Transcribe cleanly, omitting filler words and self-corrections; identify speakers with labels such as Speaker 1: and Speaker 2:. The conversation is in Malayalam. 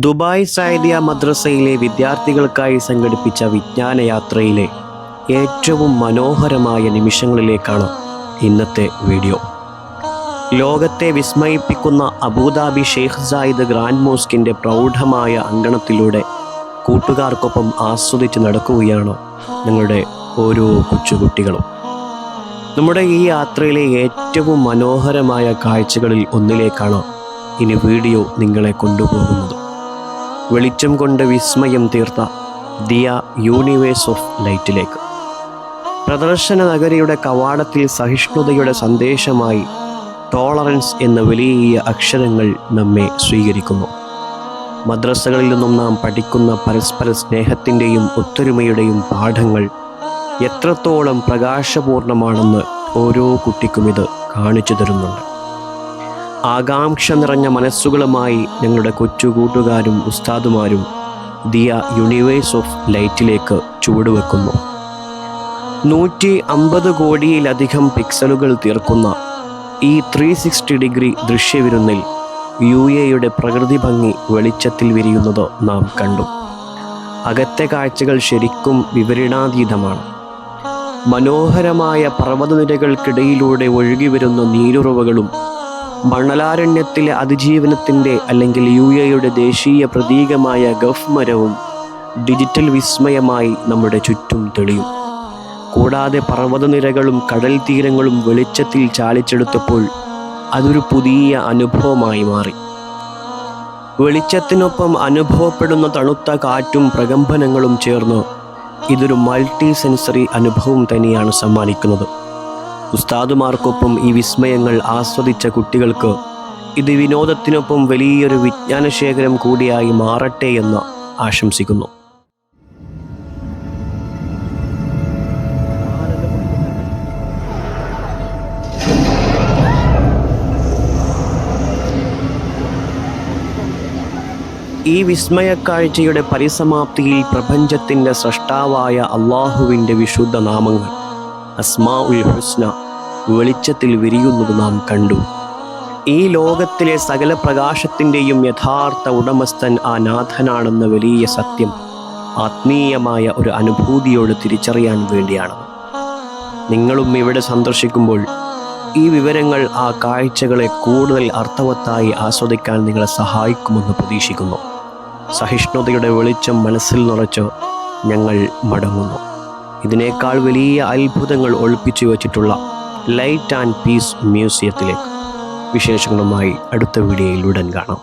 Speaker 1: ദുബായ് സഅദിയ മദ്രസയിലെ വിദ്യാർത്ഥികൾക്കായി സംഘടിപ്പിച്ച വിജ്ഞാനയാത്രയിലെ ഏറ്റവും മനോഹരമായ നിമിഷങ്ങളിലേക്കാണ് ഇന്നത്തെ വീഡിയോ. ലോകത്തെ വിസ്മയിപ്പിക്കുന്ന അബുദാബി ഷെയ്ഖ് സായിദ് ഗ്രാൻഡ് മോസ്കിൻ്റെ പ്രൗഢമായ അങ്കണത്തിലൂടെ കൂട്ടുകാർക്കൊപ്പം ആസ്വദിച്ച് നടക്കുകയാണ് ഞങ്ങളുടെ ഓരോ കൊച്ചുകുട്ടികളും. നമ്മുടെ ഈ യാത്രയിലെ ഏറ്റവും മനോഹരമായ കാഴ്ചകളിൽ ഒന്നിലേക്കാണ് ഇനി വീഡിയോ നിങ്ങളെ കൊണ്ടുപോകുന്നത്. വെളിച്ചം കൊണ്ട് വിസ്മയം തീർത്ത ദിയ യൂണിവേഴ്സ് ഓഫ് ലൈറ്റിലേക്ക്. പ്രദർശന നഗരിയുടെ കവാടത്തിൽ സഹിഷ്ണുതയുടെ സന്ദേശമായി ടോളറൻസ് എന്ന വലിയ അക്ഷരങ്ങൾ നമ്മെ സ്വീകരിക്കുന്നു. മദ്രസകളിൽ നിന്നും നാം പഠിക്കുന്ന പരസ്പര സ്നേഹത്തിൻ്റെയും ഒത്തൊരുമയുടെയും പാഠങ്ങൾ എത്രത്തോളം പ്രകാശപൂർണമാണെന്ന് ഓരോ കുട്ടിക്കും ഇത് കാണിച്ചു തരുന്നുണ്ട്. ആകാംക്ഷ നിറഞ്ഞ മനസ്സുകളുമായി ഞങ്ങളുടെ കൊച്ചു കൂട്ടുകാരും ഉസ്താദുമാരും ദിയ യൂണിവേഴ്സ് ഓഫ് ലൈറ്റിലേക്ക് ചുവടുവെക്കുന്നു. 150 കോടിയിലധികം പിക്സലുകൾ തീർക്കുന്ന ഈ 360 ഡിഗ്രി ദൃശ്യവിരുന്നിൽ UAE പ്രകൃതി ഭംഗി വെളിച്ചത്തിൽ വിരിയുന്നത് നാം കണ്ടു. അകത്തെ കാഴ്ചകൾ ശരിക്കും വിവരണാതീതമാണ്. മനോഹരമായ പർവ്വതനിരകൾക്കിടയിലൂടെ ഒഴുകിവരുന്ന നീരുറവകളും മണലാരണ്യത്തിലെ അതിജീവനത്തിൻ്റെ അല്ലെങ്കിൽ UAE ദേശീയ പ്രതീകമായ ഗഫ് മരവും ഡിജിറ്റൽ വിസ്മയമായി നമ്മുടെ ചുറ്റും തെളിയും. കൂടാതെ പർവ്വതനിരകളും കടൽ തീരങ്ങളും വെളിച്ചത്തിൽ ചാലിച്ചെടുത്തപ്പോൾ അതൊരു പുതിയ അനുഭവമായി മാറി. വെളിച്ചത്തിനൊപ്പം അനുഭവപ്പെടുന്ന തണുത്ത കാറ്റും പ്രകമ്പനങ്ങളും ചേർന്ന് ഇതൊരു മൾട്ടി സെൻസറി അനുഭവം തന്നെയാണ് സമ്മാനിക്കുന്നത്. ഉസ്താദുമാർക്കൊപ്പം ഈ വിസ്മയങ്ങൾ ആസ്വദിച്ച കുട്ടികൾക്ക് ഇത് വിനോദത്തിനൊപ്പം വലിയൊരു വിജ്ഞാനശേഖരം കൂടിയായി മാറട്ടെ എന്ന് ആശംസിക്കുന്നു. ഈ വിസ്മയക്കാഴ്ചയുടെ പരിസമാപ്തിയിൽ പ്രപഞ്ചത്തിൻ്റെ സ്രഷ്ടാവായ അള്ളാഹുവിൻ്റെ വിശുദ്ധ നാമങ്ങൾ അസ്മാഉൽ ഹുസ്ന വെളിച്ചത്തിൽ വിരിയുന്നത് നാം കണ്ടു. ഈ ലോകത്തിലെ സകല പ്രകാശത്തിൻ്റെയും യഥാർത്ഥ ഉടമസ്ഥൻ ആ നാഥനാണെന്ന വലിയ സത്യം ആത്മീയമായ ഒരു അനുഭൂതിയോട് തിരിച്ചറിയാൻ വേണ്ടിയാണ്. നിങ്ങളും ഇവിടെ സന്ദർശിക്കുമ്പോൾ ഈ വിവരങ്ങൾ ആ കാഴ്ചകളെ കൂടുതൽ അർത്ഥവത്തായി ആസ്വദിക്കാൻ നിങ്ങളെ സഹായിക്കുമെന്ന് പ്രതീക്ഷിക്കുന്നു. സഹിഷ്ണുതയുടെ വെളിച്ചം മനസ്സിൽ നിറച്ച് ഞങ്ങൾ മടങ്ങുന്നു. ഇതിനേക്കാൾ വലിയ അത്ഭുതങ്ങൾ ഒളിപ്പിച്ചു വച്ചിട്ടുള്ള ലൈറ്റ് ആൻഡ് പീസ് മ്യൂസിയത്തിലേക്ക്. വിശേഷങ്ങളുമായി അടുത്ത വീഡിയോയിൽ ഉടൻ കാണാം.